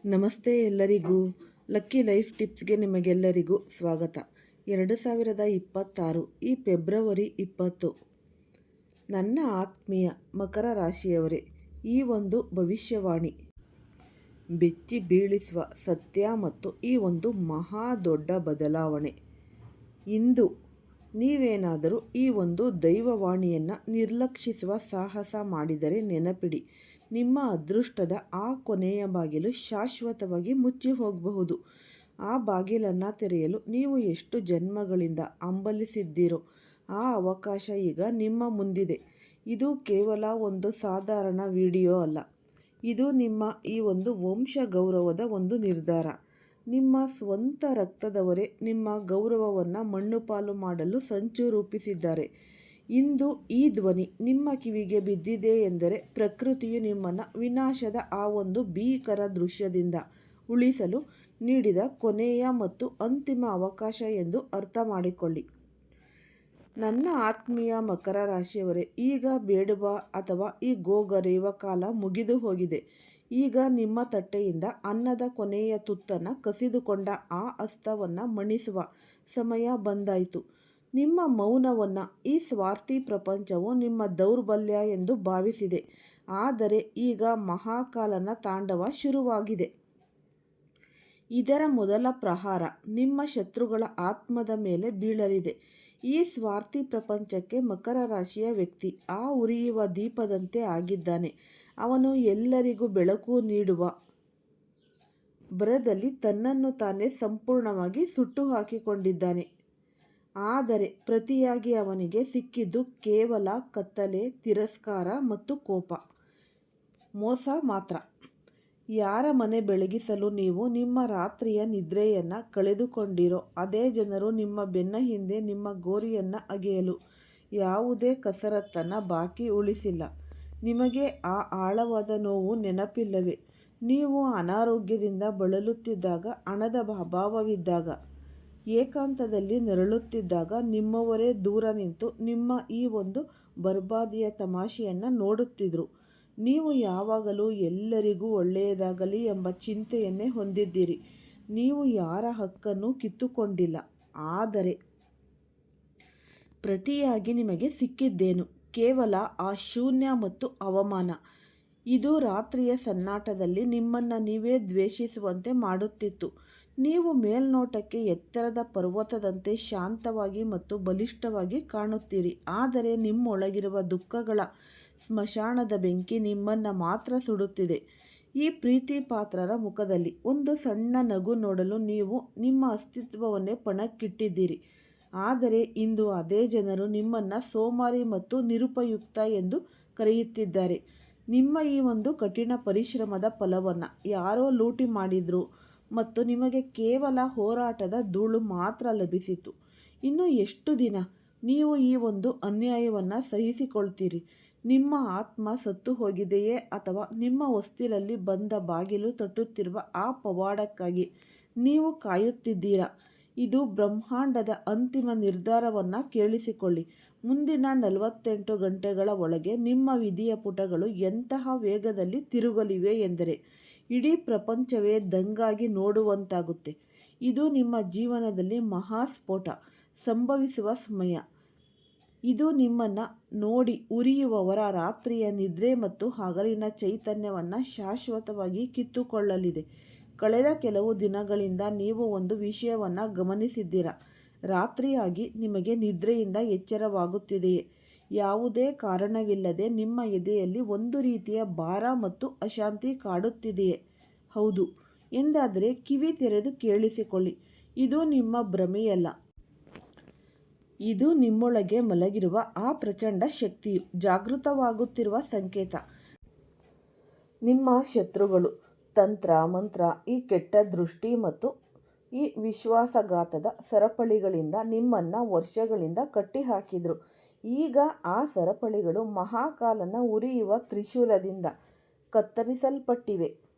ನಮಸ್ತೆ ಎಲ್ಲರಿಗೂ. Lucky life ಟಿಪ್ಸ್ಗೆ ನಿಮಗೆಲ್ಲರಿಗೂ ಸ್ವಾಗತ. 2026 ಈ ಫೆಬ್ರವರಿ 20. ನನ್ನ ಆತ್ಮೀಯ ಮಕರ ರಾಶಿಯವರೇ, ಈ ಒಂದು ಭವಿಷ್ಯವಾಣಿ ಬೆಚ್ಚಿ ಬೀಳಿಸುವ ಸತ್ಯ ಮತ್ತು ಈ ಒಂದು ಮಹಾ ದೊಡ್ಡ ಬದಲಾವಣೆ. ಇಂದು ನೀವೇನಾದರೂ ಈ ಒಂದು ದೈವವಾಣಿಯನ್ನು ನಿರ್ಲಕ್ಷಿಸುವ ಸಾಹಸ ಮಾಡಿದರೆ ನೆನಪಿಡಿ, ನಿಮ್ಮ ಅದೃಷ್ಟದ ಆ ಕೊನೆಯ ಬಾಗಿಲು ಶಾಶ್ವತವಾಗಿ ಮುಚ್ಚಿ ಹೋಗಬಹುದು. ಆ ಬಾಗಿಲನ್ನು ತೆರೆಯಲು ನೀವು ಎಷ್ಟು ಜನ್ಮಗಳಿಂದ ಹಂಬಲಿಸಿದ್ದೀರೋ ಆ ಅವಕಾಶ ಈಗ ನಿಮ್ಮ ಮುಂದಿದೆ. ಇದು ಕೇವಲ ಒಂದು ಸಾಧಾರಣ ವಿಡಿಯೋ ಅಲ್ಲ, ಇದು ನಿಮ್ಮ ಈ ಒಂದು ವಂಶ ಗೌರವದ ಒಂದು ನಿರ್ಧಾರ. ನಿಮ್ಮ ಸ್ವಂತ ರಕ್ತದವರೇ ನಿಮ್ಮ ಗೌರವವನ್ನು ಮಣ್ಣುಪಾಲು ಮಾಡಲು ಸಂಚು ರೂಪಿಸಿದ್ದಾರೆ. ಇಂದು ಈ ಧ್ವನಿ ನಿಮ್ಮ ಕಿವಿಗೆ ಬಿದ್ದಿದೆ ಎಂದರೆ ಪ್ರಕೃತಿಯು ನಿಮ್ಮನ್ನು ವಿನಾಶದ ಆ ಒಂದು ಭೀಕರ ದೃಶ್ಯದಿಂದ ಉಳಿಸಲು ನೀಡಿದ ಕೊನೆಯ ಮತ್ತು ಅಂತಿಮ ಅವಕಾಶ ಎಂದು ಅರ್ಥ ಮಾಡಿಕೊಳ್ಳಿ. ನನ್ನ ಆತ್ಮೀಯ ಮಕರ ರಾಶಿಯವರೇ, ಈಗ ಬೇಡುವ ಅಥವಾ ಈ ಗೋಗರೆಯುವ ಕಾಲ ಮುಗಿದು ಹೋಗಿದೆ. ಈಗ ನಿಮ್ಮ ತಟ್ಟೆಯಿಂದ ಅನ್ನದ ಕೊನೆಯ ತುತ್ತನ್ನು ಕಸಿದುಕೊಂಡ ಆ ಹಸ್ತವನ್ನು ಮಣಿಸುವ ಸಮಯ ಬಂದಾಯಿತು. ನಿಮ್ಮ ಮೌನವನ್ನು ಈ ಸ್ವಾರ್ಥಿ ಪ್ರಪಂಚವು ನಿಮ್ಮ ದೌರ್ಬಲ್ಯ ಎಂದು ಭಾವಿಸಿದೆ. ಆದರೆ ಈಗ ಮಹಾಕಾಲನ ತಾಂಡವ ಶುರುವಾಗಿದೆ. ಇದರ ಮೊದಲ ಪ್ರಹಾರ ನಿಮ್ಮ ಶತ್ರುಗಳ ಆತ್ಮದ ಮೇಲೆ ಬೀಳಲಿದೆ. ಈ ಸ್ವಾರ್ಥಿ ಪ್ರಪಂಚಕ್ಕೆ ಮಕರ ರಾಶಿಯ ವ್ಯಕ್ತಿ ಆ ಉರಿಯುವ ದೀಪದಂತೆ ಆಗಿದ್ದಾನೆ. ಅವನು ಎಲ್ಲರಿಗೂ ಬೆಳಕು ನೀಡುವ ಭರದಲ್ಲಿ ತನ್ನನ್ನು ತಾನೇ ಸಂಪೂರ್ಣವಾಗಿ ಸುಟ್ಟು ಹಾಕಿಕೊಂಡಿದ್ದಾನೆ. ಆದರೆ ಪ್ರತಿಯಾಗಿ ಅವನಿಗೆ ಸಿಕ್ಕಿದ್ದು ಕೇವಲ ಕತ್ತಲೆ, ತಿರಸ್ಕಾರ ಮತ್ತು ಕೋಪ, ಮೋಸ ಮಾತ್ರ. ಯಾರ ಮನೆ ಬೆಳಗಿಸಲು ನೀವು ನಿಮ್ಮ ರಾತ್ರಿಯ ನಿದ್ರೆಯನ್ನು ಕಳೆದುಕೊಂಡಿರೋ ಅದೇ ಜನರು ನಿಮ್ಮ ಬೆನ್ನ ಹಿಂದೆ ನಿಮ್ಮ ಗೋರಿಯನ್ನು ಅಗೆಯಲು ಯಾವುದೇ ಕಸರತ್ತನ್ನು ಬಾಕಿ ಉಳಿಸಿಲ್ಲ. ನಿಮಗೆ ಆ ಆಳವಾದ ನೋವು ನೆನಪಿಲ್ಲವೇ? ನೀವು ಅನಾರೋಗ್ಯದಿಂದ ಬಳಲುತ್ತಿದ್ದಾಗ, ಹಣದ ಅಭಾವವಿದ್ದಾಗ, ಏಕಾಂತದಲ್ಲಿ ನರಳುತ್ತಿದ್ದಾಗ ನಿಮ್ಮವರೇ ದೂರ ನಿಂತು ನಿಮ್ಮ ಈ ಒಂದು ಬರ್ಬಾದಿಯ ತಮಾಷೆಯನ್ನು ನೋಡುತ್ತಿದ್ದರು. ನೀವು ಯಾವಾಗಲೂ ಎಲ್ಲರಿಗೂ ಒಳ್ಳೆಯದಾಗಲಿ ಎಂಬ ಚಿಂತೆಯನ್ನೇ ಹೊಂದಿದ್ದೀರಿ. ನೀವು ಯಾರ ಹಕ್ಕನ್ನು ಕಿತ್ತುಕೊಂಡಿಲ್ಲ. ಆದರೆ ಪ್ರತಿಯಾಗಿ ನಿಮಗೆ ಸಿಕ್ಕಿದ್ದೇನು? ಕೇವಲ ಆ ಶೂನ್ಯ ಮತ್ತು ಅವಮಾನ. ಇದು ರಾತ್ರಿಯ ಸನ್ನಾಟದಲ್ಲಿ ನಿಮ್ಮನ್ನು ನೀವೇ ದ್ವೇಷಿಸುವಂತೆ ಮಾಡುತ್ತಿತ್ತು. ನೀವು ಮೇಲ್ನೋಟಕ್ಕೆ ಎತ್ತರದ ಪರ್ವತದಂತೆ ಶಾಂತವಾಗಿ ಮತ್ತು ಬಲಿಷ್ಠವಾಗಿ ಕಾಣುತ್ತೀರಿ. ಆದರೆ ನಿಮ್ಮೊಳಗಿರುವ ದುಃಖಗಳ ಸ್ಮಶಾನದ ಬೆಂಕಿ ನಿಮ್ಮನ್ನು ಮಾತ್ರ ಸುಡುತ್ತಿದೆ. ಈ ಪ್ರೀತಿ ಪಾತ್ರರ ಮುಖದಲ್ಲಿ ಒಂದು ಸಣ್ಣ ನಗು ನೋಡಲು ನೀವು ನಿಮ್ಮ ಅಸ್ತಿತ್ವವನ್ನೇ ಪಣಕ್ಕಿಟ್ಟಿದ್ದೀರಿ. ಆದರೆ ಇಂದು ಅದೇ ಜನರು ನಿಮ್ಮನ್ನು ಸೋಮಾರಿ ಮತ್ತು ನಿರುಪಯುಕ್ತ ಎಂದು ಕರೆಯುತ್ತಿದ್ದಾರೆ. ನಿಮ್ಮ ಈ ಒಂದು ಕಠಿಣ ಪರಿಶ್ರಮದ ಫಲವನ್ನು ಯಾರೋ ಲೂಟಿ ಮಾಡಿದರು ಮತ್ತು ನಿಮಗೆ ಕೇವಲ ಹೋರಾಟದ ಧೂಳು ಮಾತ್ರ ಲಭಿಸಿತು. ಇನ್ನು ಎಷ್ಟು ದಿನ ನೀವು ಈ ಒಂದು ಅನ್ಯಾಯವನ್ನು ಸಹಿಸಿಕೊಳ್ತೀರಿ? ನಿಮ್ಮ ಆತ್ಮ ಸತ್ತು ಹೋಗಿದೆಯೇ ಅಥವಾ ನಿಮ್ಮ ಹೊಸ್ತಿಲಲ್ಲಿ ಬಂದ ಬಾಗಿಲು ತಟ್ಟುತ್ತಿರುವ ಆ ಪವಾಡಕ್ಕಾಗಿ ನೀವು ಕಾಯುತ್ತಿದ್ದೀರಾ? ಇದು ಬ್ರಹ್ಮಾಂಡದ ಅಂತಿಮ ನಿರ್ಧಾರವನ್ನು ಕೇಳಿಸಿಕೊಳ್ಳಿ. ಮುಂದಿನ 48 ಗಂಟೆಗಳ ಒಳಗೆ ನಿಮ್ಮ ವಿಧಿಯ ಪುಟಗಳು ಎಂತಹ ವೇಗದಲ್ಲಿ ತಿರುಗಲಿವೆ ಎಂದರೆ ಇಡೀ ಪ್ರಪಂಚವೇ ದಂಗಾಗಿ ನೋಡುವಂತಾಗುತ್ತೆ. ಇದು ನಿಮ್ಮ ಜೀವನದಲ್ಲಿ ಮಹಾಸ್ಫೋಟ ಸಂಭವಿಸುವ ಸಮಯ. ಇದು ನಿಮ್ಮನ್ನು ನೋಡಿ ಉರಿಯುವವರ ರಾತ್ರಿಯ ನಿದ್ರೆ ಮತ್ತು ಹಗಲಿನ ಚೈತನ್ಯವನ್ನು ಶಾಶ್ವತವಾಗಿ ಕಿತ್ತುಕೊಳ್ಳಲಿದೆ. ಕಳೆದ ಕೆಲವು ದಿನಗಳಿಂದ ನೀವು ಒಂದು ವಿಷಯವನ್ನು ಗಮನಿಸಿದ್ದೀರಾ. ರಾತ್ರಿಯಾಗಿ ನಿಮಗೆ ನಿದ್ರೆಯಿಂದ ಎಚ್ಚರವಾಗುತ್ತಿದೆಯೇ? ಯಾವುದೇ ಕಾರಣವಿಲ್ಲದೆ ನಿಮ್ಮ ಎದೆಯಲ್ಲಿ ಒಂದು ರೀತಿಯ ಭಾರ ಮತ್ತು ಅಶಾಂತಿ ಕಾಡುತ್ತಿದೆಯೇ? ಹೌದು ಎಂದಾದರೆ ಕಿವಿ ತೆರೆದು ಕೇಳಿಸಿಕೊಳ್ಳಿ. ಇದು ನಿಮ್ಮ ಭ್ರಮೆಯಲ್ಲ. ಇದು ನಿಮ್ಮೊಳಗೆ ಮಲಗಿರುವ ಆ ಪ್ರಚಂಡ ಶಕ್ತಿಯು ಜಾಗೃತವಾಗುತ್ತಿರುವ ಸಂಕೇತ. ನಿಮ್ಮ ಶತ್ರುಗಳು ತಂತ್ರ ಮಂತ್ರ, ಈ ಕೆಟ್ಟ ದೃಷ್ಟಿ ಮತ್ತು ಈ ವಿಶ್ವಾಸಘಾತದ ಸರಪಳಿಗಳಿಂದ ನಿಮ್ಮನ್ನು ವರ್ಷಗಳಿಂದ ಕಟ್ಟಿಹಾಕಿದರು. ಈಗ ಆ ಸರಪಳಿಗಳು ಮಹಾಕಾಲನ ಉರಿಯುವ ತ್ರಿಶೂಲದಿಂದ ಕತ್ತರಿಸಲ್ಪಟ್ಟಿವೆ.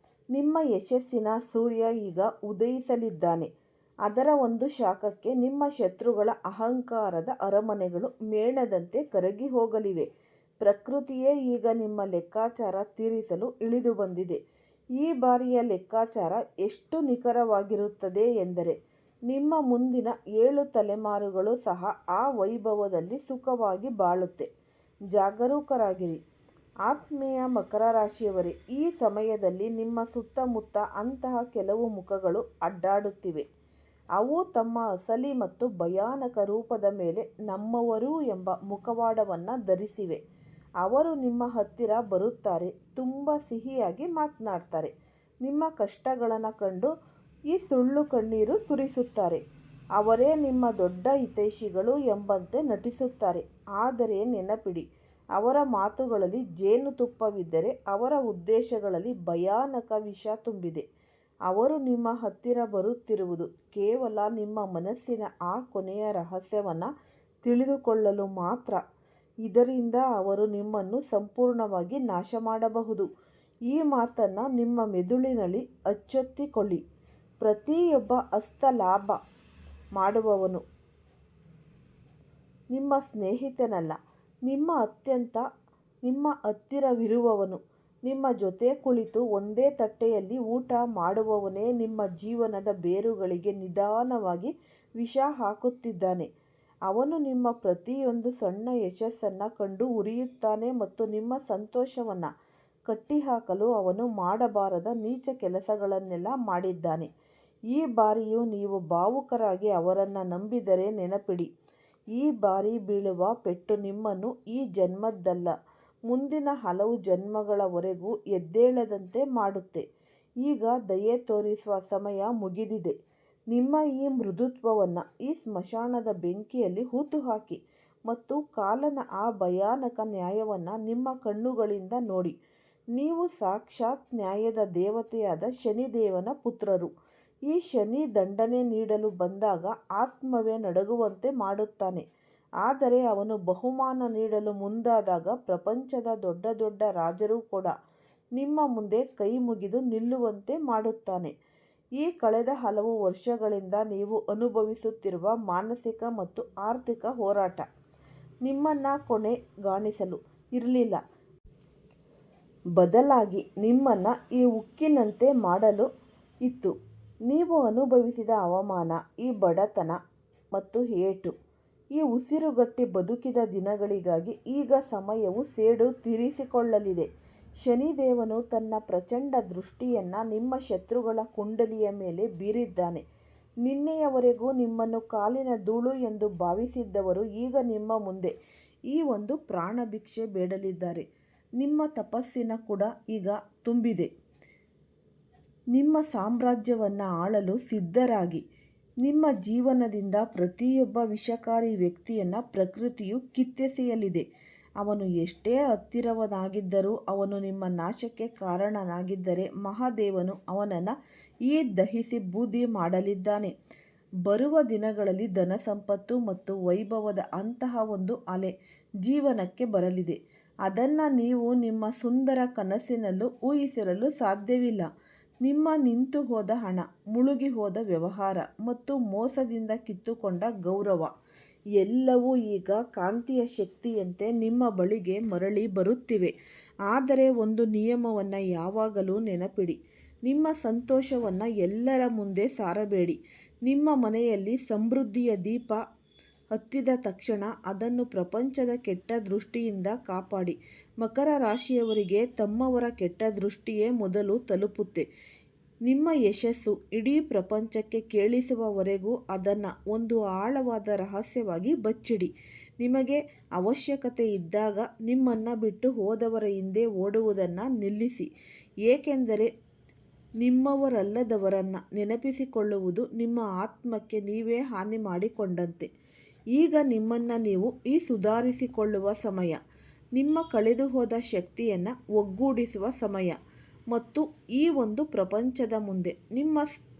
ನಿಮ್ಮ ಯಶಸ್ಸಿನ ಸೂರ್ಯ ಈಗ ಉದಯಿಸಲಿದ್ದಾನೆ. ಅದರ ಒಂದು ಶಾಖಕ್ಕೆ ನಿಮ್ಮ ಶತ್ರುಗಳ ಅಹಂಕಾರದ ಅರಮನೆಗಳು ಮೇಣದಂತೆ ಕರಗಿ ಹೋಗಲಿವೆ. ಪ್ರಕೃತಿಯೇ ಈಗ ನಿಮ್ಮ ಲೆಕ್ಕಾಚಾರ ತೀರಿಸಲು ಇಳಿದು ಬಂದಿದೆ. ಈ ಬಾರಿಯ ಲೆಕ್ಕಾಚಾರ ಎಷ್ಟು ನಿಖರವಾಗಿರುತ್ತದೆ ಎಂದರೆ ನಿಮ್ಮ ಮುಂದಿನ 7 ತಲೆಮಾರುಗಳು ಸಹ ಆ ವೈಭವದಲ್ಲಿ ಸುಖವಾಗಿ ಬಾಳುತ್ತೆ. ಜಾಗರೂಕರಾಗಿರಿ. ಆತ್ಮೀಯ ಮಕರ ರಾಶಿಯವರೇ, ಈ ಸಮಯದಲ್ಲಿ ನಿಮ್ಮ ಸುತ್ತಮುತ್ತ ಅಂತಹ ಕೆಲವು ಮುಖಗಳು ಅಡ್ಡಾಡುತ್ತಿವೆ. ಅವು ತಮ್ಮ ಅಸಲಿ ಮತ್ತು ಭಯಾನಕ ರೂಪದ ಮೇಲೆ ನಮ್ಮವರು ಎಂಬ ಮುಖವಾಡವನ್ನು ಧರಿಸಿವೆ. ಅವರು ನಿಮ್ಮ ಹತ್ತಿರ ಬರುತ್ತಾರೆ, ತುಂಬ ಸಿಹಿಯಾಗಿ ಮಾತನಾಡ್ತಾರೆ, ನಿಮ್ಮ ಕಷ್ಟಗಳನ್ನು ಕಂಡು ಈ ಸುಳ್ಳು ಕಣ್ಣೀರು ಸುರಿಸುತ್ತಾರೆ. ಅವರೇ ನಿಮ್ಮ ದೊಡ್ಡ ಹಿತೈಷಿಗಳು ಎಂಬಂತೆ ನಟಿಸುತ್ತಾರೆ. ಆದರೆ ನೆನಪಿಡಿ, ಅವರ ಮಾತುಗಳಲ್ಲಿ ಜೇನುತುಪ್ಪವಿದ್ದರೆ ಅವರ ಉದ್ದೇಶಗಳಲ್ಲಿ ಭಯಾನಕ ವಿಷ ತುಂಬಿದೆ. ಅವರು ನಿಮ್ಮ ಹತ್ತಿರ ಬರುತ್ತಿರುವುದು ಕೇವಲ ನಿಮ್ಮ ಮನಸ್ಸಿನ ಆ ಕೊನೆಯ ರಹಸ್ಯವನ್ನು ತಿಳಿದುಕೊಳ್ಳಲು ಮಾತ್ರ. ಇದರಿಂದ ಅವರು ನಿಮ್ಮನ್ನು ಸಂಪೂರ್ಣವಾಗಿ ನಾಶ ಮಾಡಬಹುದು. ಈ ಮಾತನ್ನು ನಿಮ್ಮ ಮೆದುಳಿನಲ್ಲಿ ಅಚ್ಚೊತ್ತಿಕೊಳ್ಳಿ. ಪ್ರತಿಯೊಬ್ಬ ಹಸ್ತಲಾಭ ಮಾಡುವವನು ನಿಮ್ಮ ಸ್ನೇಹಿತನಲ್ಲ, ನಿಮ್ಮ ಹತ್ತಿರವಿರುವವನು. ನಿಮ್ಮ ಜೊತೆ ಕುಳಿತು ಒಂದೇ ತಟ್ಟೆಯಲ್ಲಿ ಊಟ ಮಾಡುವವನೇ ನಿಮ್ಮ ಜೀವನದ ಬೇರುಗಳಿಗೆ ನಿಧಾನವಾಗಿ ವಿಷ ಹಾಕುತ್ತಿದ್ದಾನೆ. ಅವನು ನಿಮ್ಮ ಪ್ರತಿಯೊಂದು ಸಣ್ಣ ಯಶಸ್ಸನ್ನು ಕಂಡು ಉರಿಯುತ್ತಾನೆ ಮತ್ತು ನಿಮ್ಮ ಸಂತೋಷವನ್ನು ಕಟ್ಟಿಹಾಕಲು ಅವನು ಮಾಡಬಾರದ ನೀಚ ಕೆಲಸಗಳನ್ನೆಲ್ಲ ಮಾಡಿದ್ದಾನೆ. ಈ ಬಾರಿಯೂ ನೀವು ಭಾವುಕರಾಗಿ ಅವರನ್ನು ನಂಬಿದರೆ ನೆನಪಿಡಿ, ಈ ಬಾರಿ ಬೀಳುವ ಪೆಟ್ಟು ನಿಮ್ಮನ್ನು ಈ ಜನ್ಮದ್ದಲ್ಲ, ಮುಂದಿನ ಹಲವು ಜನ್ಮಗಳವರೆಗೂ ಎದ್ದೇಳದಂತೆ ಮಾಡುತ್ತೆ. ಈಗ ದಯೆ ತೋರಿಸುವ ಸಮಯ ಮುಗಿದಿದೆ. ನಿಮ್ಮ ಈ ಮೃದುತ್ವವನ್ನು ಈ ಸ್ಮಶಾನದ ಬೆಂಕಿಯಲ್ಲಿ ಹೂತುಹಾಕಿ ಮತ್ತು ಕಾಲನ ಆ ಭಯಾನಕ ನ್ಯಾಯವನ್ನು ನಿಮ್ಮ ಕಣ್ಣುಗಳಿಂದ ನೋಡಿ. ನೀವು ಸಾಕ್ಷಾತ್ ನ್ಯಾಯದ ದೇವತೆಯಾದ ಶನಿದೇವನ ಪುತ್ರರು. ಈ ಶನಿ ದಂಡನೆ ನೀಡಲು ಬಂದಾಗ ಆತ್ಮವೇ ನಡುಗುವಂತೆ ಮಾಡುತ್ತಾನೆ. ಆದರೆ ಅವನು ಬಹುಮಾನ ನೀಡಲು ಮುಂದಾದಾಗ ಪ್ರಪಂಚದ ದೊಡ್ಡ ದೊಡ್ಡ ರಾಜರು ಕೂಡ ನಿಮ್ಮ ಮುಂದೆ ಕೈ ಮುಗಿದು ನಿಲ್ಲುವಂತೆ ಮಾಡುತ್ತಾನೆ. ಈ ಕಳೆದ ಹಲವು ವರ್ಷಗಳಿಂದ ನೀವು ಅನುಭವಿಸುತ್ತಿರುವ ಮಾನಸಿಕ ಮತ್ತು ಆರ್ಥಿಕ ಹೋರಾಟ ನಿಮ್ಮನ್ನು ಕೊನೆಗಾಣಿಸಲು ಇರಲಿಲ್ಲ. ಬದಲಾಗಿ ನಿಮ್ಮನ್ನು ಈ ಉಕ್ಕಿನಂತೆ ಮಾಡಲು ಇತ್ತು. ನೀವು ಅನುಭವಿಸಿದ ಅವಮಾನ, ಈ ಬಡತನ ಮತ್ತು ಏಟು, ಈ ಉಸಿರುಗಟ್ಟಿ ಬದುಕಿದ ದಿನಗಳಿಗಾಗಿ ಈಗ ಸಮಯವು ಸೇಡು ತೀರಿಸಿಕೊಳ್ಳಲಿದೆ. ಶನಿದೇವನು ತನ್ನ ಪ್ರಚಂಡ ದೃಷ್ಟಿಯನ್ನು ನಿಮ್ಮ ಶತ್ರುಗಳ ಕುಂಡಲಿಯ ಮೇಲೆ ಬೀರಿದ್ದಾನೆ. ನಿನ್ನೆಯವರೆಗೂ ನಿಮ್ಮನ್ನು ಕಾಲಿನ ಧೂಳು ಎಂದು ಭಾವಿಸಿದ್ದವರು ಈಗ ನಿಮ್ಮ ಮುಂದೆ ಈ ಒಂದು ಪ್ರಾಣಭಿಕ್ಷೆ ಬೇಡಲಿದ್ದಾರೆ. ನಿಮ್ಮ ತಪಸ್ಸಿನ ಕೂಡ ಈಗ ತುಂಬಿದೆ. ನಿಮ್ಮ ಸಾಮ್ರಾಜ್ಯವನ್ನು ಆಳಲು ಸಿದ್ಧರಾಗಿ. ನಿಮ್ಮ ಜೀವನದಿಂದ ಪ್ರತಿಯೊಬ್ಬ ವಿಷಕಾರಿ ವ್ಯಕ್ತಿಯನ್ನು ಪ್ರಕೃತಿಯು ಕಿತ್ತೆಸೆಯಲಿದೆ. ಅವನು ಎಷ್ಟೇ ಹತ್ತಿರವನಾಗಿದ್ದರೂ ಅವನು ನಿಮ್ಮ ನಾಶಕ್ಕೆ ಕಾರಣನಾಗಿದ್ದರೆ ಮಹಾದೇವನು ಅವನನ್ನು ದಹಿಸಿ ಬೂದಿ ಮಾಡಲಿದ್ದಾನೆ. ಬರುವ ದಿನಗಳಲ್ಲಿ ಧನಸಂಪತ್ತು ಮತ್ತು ವೈಭವದ ಅಂತಹ ಒಂದು ಅಲೆ ಜೀವನಕ್ಕೆ ಬರಲಿದೆ. ಅದನ್ನು ನೀವು ನಿಮ್ಮ ಸುಂದರ ಕನಸಿನಲ್ಲೂ ಊಹಿಸಿರಲು ಸಾಧ್ಯವಿಲ್ಲ. ನಿಮ್ಮ ನಿಂತು ಹೋದ ಹಣ, ಮುಳುಗಿ ಹೋದ ವ್ಯವಹಾರ ಮತ್ತು ಮೋಸದಿಂದ ಕಿತ್ತುಕೊಂಡ ಗೌರವ ಎಲ್ಲವೂ ಈಗ ಕಾಂತಿಯ ಶಕ್ತಿಯಂತೆ ನಿಮ್ಮ ಬಳಿಗೆ ಮರಳಿ ಬರುತ್ತಿವೆ. ಆದರೆ ಒಂದು ನಿಯಮವನ್ನು ಯಾವಾಗಲೂ ನೆನಪಿಡಿ, ನಿಮ್ಮ ಸಂತೋಷವನ್ನು ಎಲ್ಲರ ಮುಂದೆ ಸಾರಬೇಡಿ. ನಿಮ್ಮ ಮನೆಯಲ್ಲಿ ಸಮೃದ್ಧಿಯ ದೀಪ ಹತ್ತಿದ ತಕ್ಷಣ ಅದನ್ನು ಪ್ರಪಂಚದ ಕೆಟ್ಟ ದೃಷ್ಟಿಯಿಂದ ಕಾಪಾಡಿ. ಮಕರ ರಾಶಿಯವರಿಗೆ ತಮ್ಮವರ ಕೆಟ್ಟ ದೃಷ್ಟಿಯೇ ಮೊದಲು ತಲುಪುತ್ತೆ. ನಿಮ್ಮ ಯಶಸ್ಸು ಇಡೀ ಪ್ರಪಂಚಕ್ಕೆ ಕೇಳಿಸುವವರೆಗೂ ಅದನ್ನು ಒಂದು ಆಳವಾದ ರಹಸ್ಯವಾಗಿ ಬಚ್ಚಿಡಿ. ನಿಮಗೆ ಅವಶ್ಯಕತೆ ಇದ್ದಾಗ ನಿಮ್ಮನ್ನು ಬಿಟ್ಟು ಹೋದವರ ಹಿಂದೆ ಓಡುವುದನ್ನು ನಿಲ್ಲಿಸಿ. ಏಕೆಂದರೆ ನಿಮ್ಮವರಲ್ಲದವರನ್ನು ನೆನಪಿಸಿಕೊಳ್ಳುವುದು ನಿಮ್ಮ ಆತ್ಮಕ್ಕೆ ನೀವೇ ಹಾನಿ ಮಾಡಿಕೊಂಡಂತೆ. ಈಗ ನಿಮ್ಮನ್ನು ನೀವು ಸುಧಾರಿಸಿಕೊಳ್ಳುವ ಸಮಯ, ನಿಮ್ಮ ಕಳೆದುಹೋದ ಶಕ್ತಿಯನ್ನು ಒಗ್ಗೂಡಿಸುವ ಸಮಯ ಮತ್ತು ಈ ಒಂದು ಪ್ರಪಂಚದ ಮುಂದೆ ನಿಮ್ಮ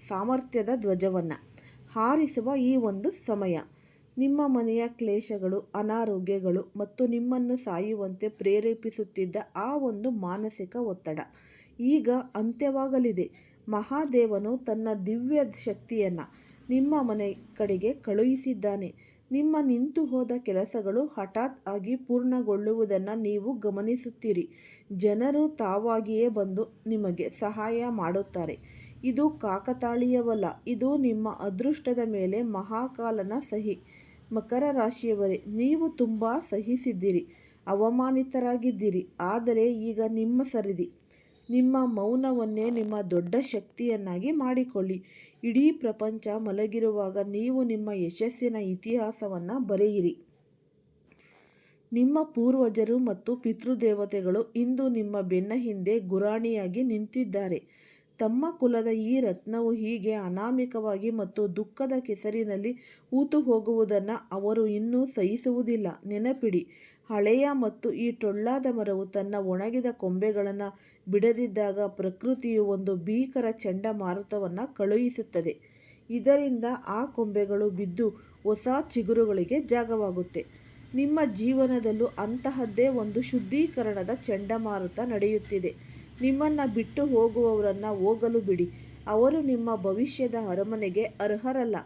ಸಾಮರ್ಥ್ಯದ ಧ್ವಜವನ್ನು ಹಾರಿಸುವ ಈ ಒಂದು ಸಮಯ. ನಿಮ್ಮ ಮನೆಯ ಕ್ಲೇಶಗಳು, ಅನಾರೋಗ್ಯಗಳು ಮತ್ತು ನಿಮ್ಮನ್ನು ಸಾಯುವಂತೆ ಪ್ರೇರೇಪಿಸುತ್ತಿದ್ದ ಆ ಒಂದು ಮಾನಸಿಕ ಒತ್ತಡ ಈಗ ಅಂತ್ಯವಾಗಲಿದೆ. ಮಹಾದೇವನು ತನ್ನ ದಿವ್ಯ ಶಕ್ತಿಯನ್ನು ನಿಮ್ಮ ಮನೆ ಕಡೆಗೆ ಕಳುಹಿಸಿದ್ದಾನೆ. ನಿಮ್ಮ ನಿಂತು ಹೋದ ಕೆಲಸಗಳು ಹಠಾತ್ ಆಗಿ ಪೂರ್ಣಗೊಳ್ಳುವುದನ್ನು ನೀವು ಗಮನಿಸುತ್ತೀರಿ. ಜನರು ತಾವಾಗಿಯೇ ಬಂದು ನಿಮಗೆ ಸಹಾಯ ಮಾಡುತ್ತಾರೆ. ಇದು ಕಾಕತಾಳೀಯವಲ್ಲ, ಇದು ನಿಮ್ಮ ಅದೃಷ್ಟದ ಮೇಲೆ ಮಹಾಕಾಲನ ಸಹಿ. ಮಕರ ರಾಶಿಯವರೇ, ನೀವು ತುಂಬ ಸಹಿಸಿದ್ದೀರಿ, ಅವಮಾನಿತರಾಗಿದ್ದೀರಿ. ಆದರೆ ಈಗ ನಿಮ್ಮ ಸರಿದಿ. ನಿಮ್ಮ ಮೌನವನ್ನೇ ನಿಮ್ಮ ದೊಡ್ಡ ಶಕ್ತಿಯನ್ನಾಗಿ ಮಾಡಿಕೊಳ್ಳಿ. ಇಡೀ ಪ್ರಪಂಚ ಮಲಗಿರುವಾಗ ನೀವು ನಿಮ್ಮ ಯಶಸ್ಸಿನ ಇತಿಹಾಸವನ್ನು ಬರೆಯಿರಿ. ನಿಮ್ಮ ಪೂರ್ವಜರು ಮತ್ತು ಪಿತೃದೇವತೆಗಳು ಇಂದು ನಿಮ್ಮ ಬೆನ್ನ ಹಿಂದೆ ಗುರಾಣಿಯಾಗಿ ನಿಂತಿದ್ದಾರೆ. ತಮ್ಮ ಕುಲದ ಈ ರತ್ನವು ಹೀಗೆ ಅನಾಮಿಕವಾಗಿ ಮತ್ತು ದುಃಖದ ಕೆಸರಿನಲ್ಲಿ ಹೂತು ಹೋಗುವುದನ್ನು ಅವರು ಇನ್ನೂ ಸಹಿಸುವುದಿಲ್ಲ. ನೆನಪಿಡಿ, ಹಳೆಯ ಮತ್ತು ಈ ಟೊಳ್ಳಾದ ಮರವು ತನ್ನ ಒಣಗಿದ ಕೊಂಬೆಗಳನ್ನು ಬಿಡದಿದ್ದಾಗ ಪ್ರಕೃತಿಯು ಒಂದು ಭೀಕರ ಚಂಡಮಾರುತವನ್ನು ಕಳುಹಿಸುತ್ತದೆ. ಇದರಿಂದ ಆ ಕೊಂಬೆಗಳು ಬಿದ್ದು ಹೊಸ ಚಿಗುರುಗಳಿಗೆ ಜಾಗವಾಗುತ್ತೆ. ನಿಮ್ಮ ಜೀವನದಲ್ಲೂ ಅಂತಹದ್ದೇ ಒಂದು ಶುದ್ಧೀಕರಣದ ಚಂಡಮಾರುತ ನಡೆಯುತ್ತಿದೆ. ನಿಮ್ಮನ್ನು ಬಿಟ್ಟು ಹೋಗುವವರನ್ನು ಹೋಗಲು ಬಿಡಿ. ಅವರು ನಿಮ್ಮ ಭವಿಷ್ಯದ ಅರಮನೆಗೆ ಅರ್ಹರಲ್ಲ.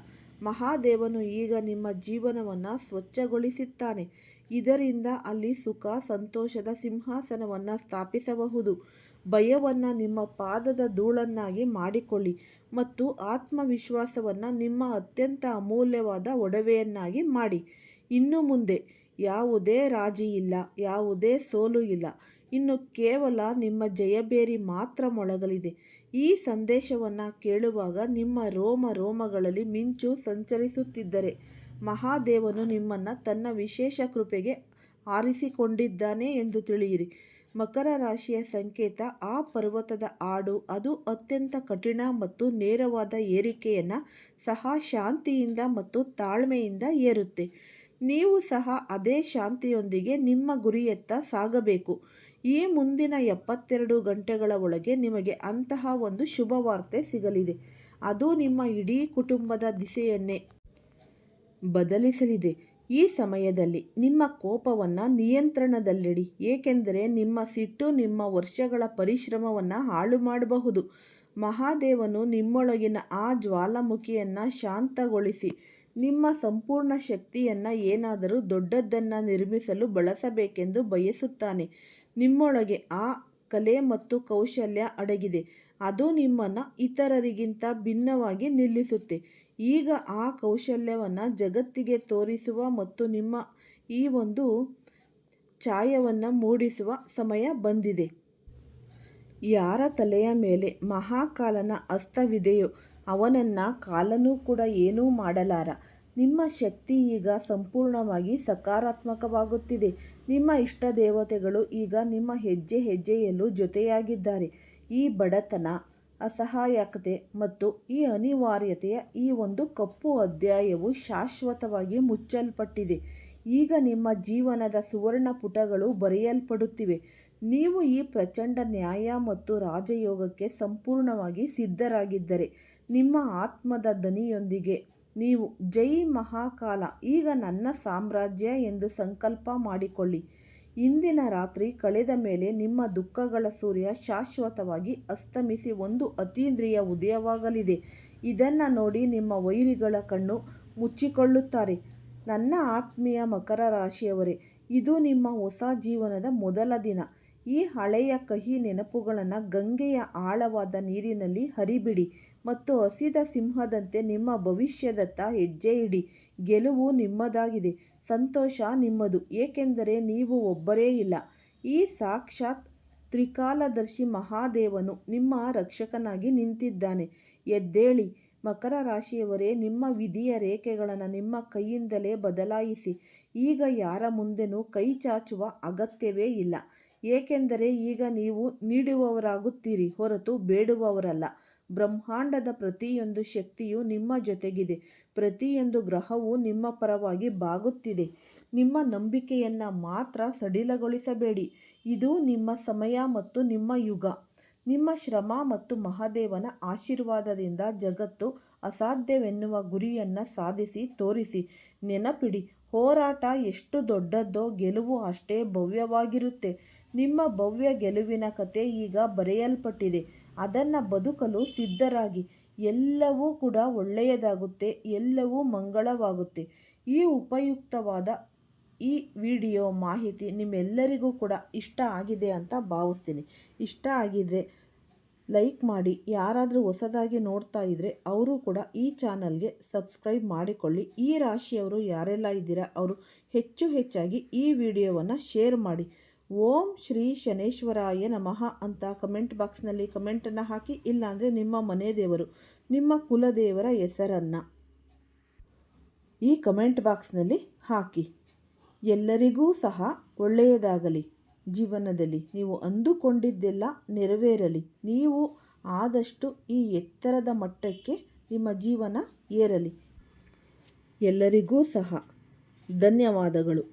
ಮಹಾದೇವನು ಈಗ ನಿಮ್ಮ ಜೀವನವನ್ನು ಸ್ವಚ್ಛಗೊಳಿಸುತ್ತಾನೆ. ಇದರಿಂದ ಅಲ್ಲಿ ಸುಖ ಸಂತೋಷದ ಸಿಂಹಾಸನವನ್ನು ಸ್ಥಾಪಿಸಬಹುದು. ಭಯವನ್ನು ನಿಮ್ಮ ಪಾದದ ಧೂಳನ್ನಾಗಿ ಮಾಡಿಕೊಳ್ಳಿ ಮತ್ತು ಆತ್ಮವಿಶ್ವಾಸವನ್ನು ನಿಮ್ಮ ಅತ್ಯಂತ ಅಮೂಲ್ಯವಾದ ಒಡವೆಯನ್ನಾಗಿ ಮಾಡಿ. ಇನ್ನು ಮುಂದೆ ಯಾವುದೇ ರಾಜಿ ಇಲ್ಲ, ಯಾವುದೇ ಸೋಲು ಇಲ್ಲ. ಇನ್ನು ಕೇವಲ ನಿಮ್ಮ ಜಯಬೇರಿ ಮಾತ್ರ ಮೊಳಗಲಿದೆ. ಈ ಸಂದೇಶವನ್ನು ಕೇಳುವಾಗ ನಿಮ್ಮ ರೋಮಗಳಲ್ಲಿ ಮಿಂಚು ಸಂಚರಿಸುತ್ತಿದ್ದರೆ ಮಹಾದೇವನು ನಿಮ್ಮನ್ನು ತನ್ನ ವಿಶೇಷ ಕೃಪೆಗೆ ಆರಿಸಿಕೊಂಡಿದ್ದಾನೆ ಎಂದು ತಿಳಿಯಿರಿ. ಮಕರ ರಾಶಿಯ ಸಂಕೇತ ಆ ಪರ್ವತದ ಹಾಡು. ಅದು ಅತ್ಯಂತ ಕಠಿಣ ಮತ್ತು ನೇರವಾದ ಏರಿಕೆಯನ್ನು ಸಹ ಶಾಂತಿಯಿಂದ ಮತ್ತು ತಾಳ್ಮೆಯಿಂದ ಏರುತ್ತೆ. ನೀವು ಸಹ ಅದೇ ಶಾಂತಿಯೊಂದಿಗೆ ನಿಮ್ಮ ಗುರಿಯತ್ತ ಸಾಗಬೇಕು. ಈ ಮುಂದಿನ 72 ಗಂಟೆಗಳ ಒಳಗೆ ನಿಮಗೆ ಅಂತಹ ಒಂದು ಶುಭವಾರ್ತೆ ಸಿಗಲಿದೆ. ಅದು ನಿಮ್ಮ ಇಡೀ ಕುಟುಂಬದ ದಿಸೆಯನ್ನೇ ಬದಲಿಸಲಿದೆ. ಈ ಸಮಯದಲ್ಲಿ ನಿಮ್ಮ ಕೋಪವನ್ನು ನಿಯಂತ್ರಣದಲ್ಲಿಡಿ, ಏಕೆಂದರೆ ನಿಮ್ಮ ಸಿಟ್ಟು ನಿಮ್ಮ ವರ್ಷಗಳ ಪರಿಶ್ರಮವನ್ನು ಹಾಳು ಮಾಡಬಹುದು. ಮಹಾದೇವನು ನಿಮ್ಮೊಳಗಿನ ಆ ಜ್ವಾಲಾಮುಖಿಯನ್ನು ಶಾಂತಗೊಳಿಸಿ ನಿಮ್ಮ ಸಂಪೂರ್ಣ ಶಕ್ತಿಯನ್ನು ಏನಾದರೂ ದೊಡ್ಡದನ್ನು ನಿರ್ಮಿಸಲು ಬಳಸಬೇಕೆಂದು ಬಯಸುತ್ತಾನೆ. ನಿಮ್ಮೊಳಗೆ ಆ ಕಲೆ ಮತ್ತು ಕೌಶಲ್ಯ ಅಡಗಿದೆ. ಅದು ನಿಮ್ಮನ್ನು ಇತರರಿಗಿಂತ ಭಿನ್ನವಾಗಿ ನಿಲ್ಲಿಸುತ್ತೆ. ಈಗ ಆ ಕೌಶಲ್ಯವನ್ನು ಜಗತ್ತಿಗೆ ತೋರಿಸುವ ಮತ್ತು ನಿಮ್ಮ ಈ ಒಂದು ಛಾಯವನ್ನು ಮೂಡಿಸುವ ಸಮಯ ಬಂದಿದೆ. ಯಾರ ತಲೆಯ ಮೇಲೆ ಮಹಾಕಾಲನ ಹಸ್ತವಿದೆಯೋ ಅವನನ್ನು ಕಾಲನೂ ಕೂಡ ಏನೂ ಮಾಡಲಾರ. ನಿಮ್ಮ ಶಕ್ತಿ ಈಗ ಸಂಪೂರ್ಣವಾಗಿ ಸಕಾರಾತ್ಮಕವಾಗುತ್ತಿದೆ. ನಿಮ್ಮ ಇಷ್ಟ ದೇವತೆಗಳು ಈಗ ನಿಮ್ಮ ಹೆಜ್ಜೆ ಹೆಜ್ಜೆಯಲ್ಲೂ ಜೊತೆಯಾಗಿದ್ದಾರೆ. ಈ ಬಡತನ, ಅಸಹಾಯಕತೆ ಮತ್ತು ಈ ಅನಿವಾರ್ಯತೆಯ ಈ ಒಂದು ಕಪ್ಪು ಅಧ್ಯಾಯವು ಶಾಶ್ವತವಾಗಿ ಮುಚ್ಚಲ್ಪಟ್ಟಿದೆ. ಈಗ ನಿಮ್ಮ ಜೀವನದ ಸುವರ್ಣ ಪುಟಗಳು ಬರೆಯಲ್ಪಡುತ್ತಿವೆ. ನೀವು ಈ ಪ್ರಚಂಡ ನ್ಯಾಯ ಮತ್ತು ರಾಜಯೋಗಕ್ಕೆ ಸಂಪೂರ್ಣವಾಗಿ ಸಿದ್ಧರಾಗಿದ್ದರೆ ನಿಮ್ಮ ಆತ್ಮದ ದನಿಯೊಂದಿಗೆ ನೀವು ಜೈ ಮಹಾಕಾಲ, ಈಗ ನನ್ನ ಸಾಮ್ರಾಜ್ಯ ಎಂದು ಸಂಕಲ್ಪ ಮಾಡಿಕೊಳ್ಳಿ. ಇಂದಿನ ರಾತ್ರಿ ಕಳೆದ ಮೇಲೆ ನಿಮ್ಮ ದುಃಖಗಳ ಸೂರ್ಯ ಶಾಶ್ವತವಾಗಿ ಅಸ್ತಮಿಸಿ ಒಂದು ಅತೀಂದ್ರಿಯ ಉದಯವಾಗಲಿದೆ. ಇದನ್ನು ನೋಡಿ ನಿಮ್ಮ ವೈರಿಗಳ ಕಣ್ಣು ಮುಚ್ಚಿಕೊಳ್ಳುತ್ತಾರೆ. ನನ್ನ ಆತ್ಮೀಯ ಮಕರ ರಾಶಿಯವರೇ, ಇದು ನಿಮ್ಮ ಹೊಸ ಜೀವನದ ಮೊದಲ ದಿನ. ಈ ಹಳೆಯ ಕಹಿ ನೆನಪುಗಳನ್ನು ಗಂಗೆಯ ಆಳವಾದ ನೀರಿನಲ್ಲಿ ಹರಿಬಿಡಿ ಮತ್ತು ಹಸಿದ ಸಿಂಹದಂತೆ ನಿಮ್ಮ ಭವಿಷ್ಯದತ್ತ ಹೆಜ್ಜೆ ಇಡಿ. ಗೆಲುವು ನಿಮ್ಮದಾಗಿದೆ, ಸಂತೋಷ ನಿಮ್ಮದು, ಏಕೆಂದರೆ ನೀವು ಒಬ್ಬರೇ ಇಲ್ಲ. ಈ ಸಾಕ್ಷಾತ್ ತ್ರಿಕಾಲದರ್ಶಿ ಮಹಾದೇವನು ನಿಮ್ಮ ರಕ್ಷಕನಾಗಿ ನಿಂತಿದ್ದಾನೆ. ಎದ್ದೇಳಿ ಮಕರ ರಾಶಿಯವರೇ, ನಿಮ್ಮ ವಿಧಿಯ ರೇಖೆಗಳನ್ನು ನಿಮ್ಮ ಕೈಯಿಂದಲೇ ಬದಲಾಯಿಸಿ. ಈಗ ಯಾರ ಮುಂದೆನೂ ಕೈ ಚಾಚುವ ಅಗತ್ಯವೇ ಇಲ್ಲ, ಏಕೆಂದರೆ ಈಗ ನೀವು ನೀಡುವವರಾಗುತ್ತೀರಿ ಹೊರತು ಬೇಡುವವರಲ್ಲ. ಬ್ರಹ್ಮಾಂಡದ ಪ್ರತಿಯೊಂದು ಶಕ್ತಿಯು ನಿಮ್ಮ ಜೊತೆಗಿದೆ. ಪ್ರತಿಯೊಂದು ಗ್ರಹವು ನಿಮ್ಮ ಪರವಾಗಿ ಬಾಗುತ್ತಿದೆ. ನಿಮ್ಮ ನಂಬಿಕೆಯನ್ನು ಮಾತ್ರ ಸಡಿಲಗೊಳಿಸಬೇಡಿ. ಇದು ನಿಮ್ಮ ಸಮಯ ಮತ್ತು ನಿಮ್ಮ ಯುಗ. ನಿಮ್ಮ ಶ್ರಮ ಮತ್ತು ಮಹಾದೇವನ ಆಶೀರ್ವಾದದಿಂದ ಜಗತ್ತು ಅಸಾಧ್ಯವೆನ್ನುವ ಗುರಿಯನ್ನು ಸಾಧಿಸಿ ತೋರಿಸಿ. ನೆನಪಿಡಿ, ಹೋರಾಟ ಎಷ್ಟು ದೊಡ್ಡದೋ ಗೆಲುವು ಅಷ್ಟೇ ಭವ್ಯವಾಗಿರುತ್ತೆ. ನಿಮ್ಮ ಭವ್ಯ ಗೆಲುವಿನ ಕತೆ ಈಗ ಬರೆಯಲ್ಪಟ್ಟಿದೆ. ಅದನ್ನು ಬದುಕಲು ಸಿದ್ಧರಾಗಿ. ಎಲ್ಲವೂ ಕೂಡ ಒಳ್ಳೆಯದಾಗುತ್ತೆ, ಎಲ್ಲವೂ ಮಂಗಳವಾಗುತ್ತೆ. ಈ ಉಪಯುಕ್ತವಾದ ಈ ವಿಡಿಯೋ ಮಾಹಿತಿ ನಿಮ್ಮೆಲ್ಲರಿಗೂ ಕೂಡ ಇಷ್ಟ ಆಗಿದೆ ಅಂತ ಭಾವಿಸ್ತೀನಿ. ಇಷ್ಟ ಆಗಿದರೆ ಲೈಕ್ ಮಾಡಿ. ಯಾರಾದರೂ ಹೊಸದಾಗಿ ನೋಡ್ತಾ ಇದ್ದರೆ ಅವರು ಕೂಡ ಈ ಚಾನಲ್ಗೆ ಸಬ್ಸ್ಕ್ರೈಬ್ ಮಾಡಿಕೊಳ್ಳಿ. ಈ ರಾಶಿಯವರು ಯಾರೆಲ್ಲ ಇದ್ದೀರಾ ಅವರು ಹೆಚ್ಚಾಗಿ ಈ ವಿಡಿಯೋವನ್ನು ಶೇರ್ ಮಾಡಿ. ಓಂ ಶ್ರೀ ಶನೇಶ್ವರಾಯ ನಮಃ ಅಂತ ಕಮೆಂಟ್ ಬಾಕ್ಸ್ನಲ್ಲಿ ಕಮೆಂಟನ್ನು ಹಾಕಿ. ಇಲ್ಲಾಂದರೆ ನಿಮ್ಮ ಮನೆ ದೇವರು, ನಿಮ್ಮ ಕುಲದೇವರ ಹೆಸರನ್ನು ಈ ಕಮೆಂಟ್ ಬಾಕ್ಸ್ನಲ್ಲಿ ಹಾಕಿ. ಎಲ್ಲರಿಗೂ ಸಹ ಒಳ್ಳೆಯದಾಗಲಿ. ಜೀವನದಲ್ಲಿ ನೀವು ಅಂದುಕೊಂಡಿದ್ದೆಲ್ಲ ನೆರವೇರಲಿ. ನೀವು ಆದಷ್ಟು ಈ ಎತ್ತರದ ಮಟ್ಟಕ್ಕೆ ನಿಮ್ಮ ಜೀವನ ಏರಲಿ. ಎಲ್ಲರಿಗೂ ಸಹ ಧನ್ಯವಾದಗಳು.